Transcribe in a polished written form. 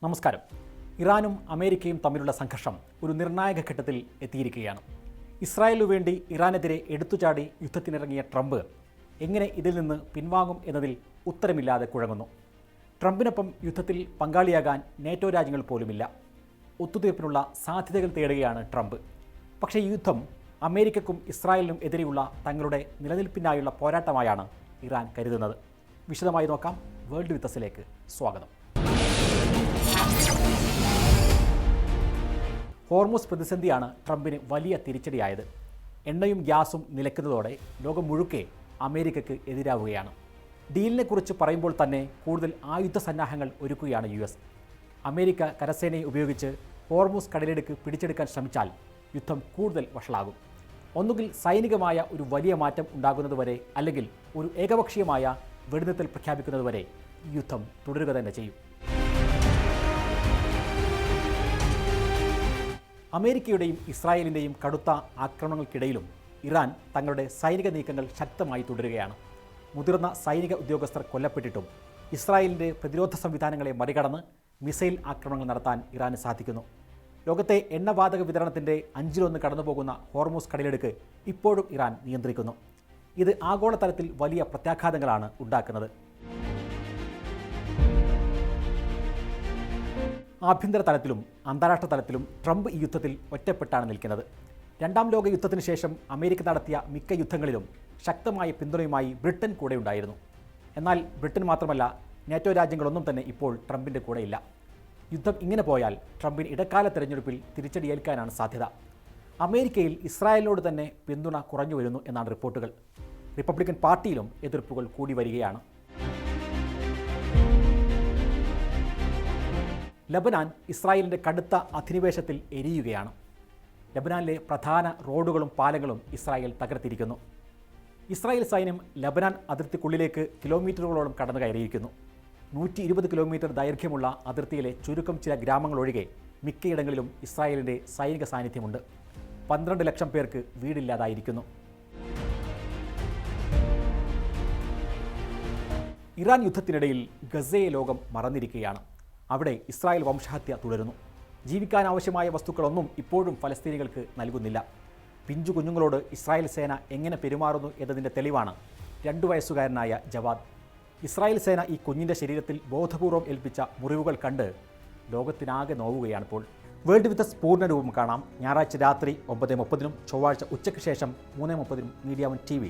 നമസ്കാരം. ഇറാനും അമേരിക്കയും തമ്മിലുള്ള സംഘർഷം ഒരു നിർണായക ഘട്ടത്തിൽ എത്തിയിരിക്കുകയാണ്. ഇസ്രായേലിനു വേണ്ടി ഇറാനെതിരെ എടുത്തുചാടി യുദ്ധത്തിനിറങ്ങിയ ട്രംപ് എങ്ങനെ ഇതിൽ നിന്ന് പിൻവാങ്ങും എന്നതിൽ ഉത്തരമില്ലാതെ കുഴങ്ങുന്നു. ട്രംപിനൊപ്പം യുദ്ധത്തിൽ പങ്കാളിയാകാൻ നേറ്റോ രാജ്യങ്ങൾ പോലുമില്ല. ഒത്തുതീർപ്പിനുള്ള സാധ്യതകൾ തേടുകയാണ് ട്രംപ്. പക്ഷേ ഈ യുദ്ധം അമേരിക്കക്കും ഇസ്രായേലിനും എതിരെയുള്ള തങ്ങളുടെ നിലനിൽപ്പിനായുള്ള പോരാട്ടമായാണ് ഇറാൻ കരുതുന്നത്. വിശദമായി നോക്കാം. വേൾഡ് വിത്തസിലേക്ക് സ്വാഗതം. ഹോർമുസ് പ്രതിസന്ധിയാണ് ട്രംപിന് വലിയ തിരിച്ചടിയായത്. എണ്ണയും ഗ്യാസും നിലയ്ക്കുന്നതോടെ ലോകം മുഴുക്കെ അമേരിക്കയ്ക്ക് എതിരാവുകയാണ്. ഡീലിനെക്കുറിച്ച് പറയുമ്പോൾ തന്നെ കൂടുതൽ ആയുധ സന്നാഹങ്ങൾ ഒരുക്കുകയാണ് US. അമേരിക്ക കരസേനയെ ഉപയോഗിച്ച് ഹോർമുസ് കടലിടുക്ക് പിടിച്ചെടുക്കാൻ ശ്രമിച്ചാൽ യുദ്ധം കൂടുതൽ വഷളാകും. ഒന്നുകിൽ സൈനികമായ ഒരു വലിയ മാറ്റം ഉണ്ടാകുന്നതുവരെ, അല്ലെങ്കിൽ ഒരു ഏകപക്ഷീയമായ വെടിനിർത്തൽ പ്രഖ്യാപിക്കുന്നതുവരെ ഈ യുദ്ധം തുടരുക തന്നെ ചെയ്യും. അമേരിക്കയുടെയും ഇസ്രായേലിൻ്റെയും കടുത്ത ആക്രമണങ്ങൾക്കിടയിലും ഇറാൻ തങ്ങളുടെ സൈനിക നീക്കങ്ങൾ ശക്തമായി തുടരുകയാണ്. മുതിർന്ന സൈനിക ഉദ്യോഗസ്ഥർ കൊല്ലപ്പെട്ടിട്ടും ഇസ്രായേലിൻ്റെ പ്രതിരോധ സംവിധാനങ്ങളെ മറികടന്ന് മിസൈൽ ആക്രമണങ്ങൾ നടത്താൻ ഇറാന് സാധിക്കുന്നു. ലോകത്തെ എണ്ണവാതക വിതരണത്തിൻ്റെ 1/5 കടന്നുപോകുന്ന ഹോർമുസ് കടലിടുക്ക് ഇപ്പോഴും ഇറാൻ നിയന്ത്രിക്കുന്നു. ഇത് ആഗോളതലത്തിൽ വലിയ പ്രത്യാഘാതങ്ങളാണ് ഉണ്ടാക്കുന്നത്. ആഭ്യന്തര തലത്തിലും അന്താരാഷ്ട്ര തലത്തിലും ട്രംപ് ഈ യുദ്ധത്തിൽ ഒറ്റപ്പെട്ടാണ് നിൽക്കുന്നത്. രണ്ടാം ലോക യുദ്ധത്തിന് ശേഷം അമേരിക്ക നടത്തിയ മിക്ക യുദ്ധങ്ങളിലും ശക്തമായ പിന്തുണയുമായി ബ്രിട്ടൻ കൂടെ ഉണ്ടായിരുന്നു. എന്നാൽ ബ്രിട്ടൻ മാത്രമല്ല, നേറ്റോ രാജ്യങ്ങളൊന്നും തന്നെ ഇപ്പോൾ ട്രംപിൻ്റെ കൂടെയില്ല. യുദ്ധം ഇങ്ങനെ പോയാൽ ട്രംപിന് ഇടക്കാല തെരഞ്ഞെടുപ്പിൽ തിരിച്ചടിയേൽക്കാനാണ് സാധ്യത. അമേരിക്കയിൽ ഇസ്രായേലിനോട് തന്നെ പിന്തുണ കുറഞ്ഞു വരുന്നു എന്നാണ് റിപ്പോർട്ടുകൾ. റിപ്പബ്ലിക്കൻ പാർട്ടിയിലും എതിർപ്പുകൾ കൂടി വരികയാണ്. ലബനാൻ ഇസ്രായേലിൻ്റെ കടുത്ത അധിനിവേശത്തിൽ എരിയുകയാണ്. ലബനാനിലെ പ്രധാന റോഡുകളും പാലങ്ങളും ഇസ്രായേൽ തകർത്തിരിക്കുന്നു. ഇസ്രായേൽ സൈന്യം ലബനാൻ അതിർത്തിക്കുള്ളിലേക്ക് കിലോമീറ്ററുകളോളം കടന്നു കയറിയിരിക്കുന്നു. 120 കിലോമീറ്റർ ദൈർഘ്യമുള്ള അതിർത്തിയിലെ ചുരുക്കം ചില ഗ്രാമങ്ങളൊഴികെ മിക്കയിടങ്ങളിലും ഇസ്രായേലിൻ്റെ സൈനിക സാന്നിധ്യമുണ്ട്. 12 ലക്ഷം പേർക്ക് വീടില്ലാതായിരിക്കുന്നു. ഇറാൻ യുദ്ധത്തിനിടയിൽ ഗസയെ ലോകം മറന്നിരിക്കുകയാണ്. അവിടെ ഇസ്രായേൽ വംശഹത്യ തുടരുന്നു. ജീവിക്കാനാവശ്യമായ വസ്തുക്കളൊന്നും ഇപ്പോഴും ഫലസ്തീനികൾക്ക് നൽകുന്നില്ല. പിഞ്ചു കുഞ്ഞുങ്ങളോട് ഇസ്രായേൽ സേന എങ്ങനെ പെരുമാറുന്നു എന്നതിൻ്റെ തെളിവാണ് 2 വയസ്സുകാരനായ ജവാദ്. ഇസ്രായേൽ സേന ഈ കുഞ്ഞിൻ്റെ ശരീരത്തിൽ ബോധപൂർവം ഏൽപ്പിച്ച മുറിവുകൾ കണ്ട് ലോകത്തിനാകെ നോവുകയാണിപ്പോൾ. വേൾഡ് വിത്തസ് പൂർണ്ണരൂപം കാണാം ഞായറാഴ്ച രാത്രി 9:30-നും ചൊവ്വാഴ്ച ഉച്ചയ്ക്ക് ശേഷം 3:30-നും മീഡിയ 1 TV.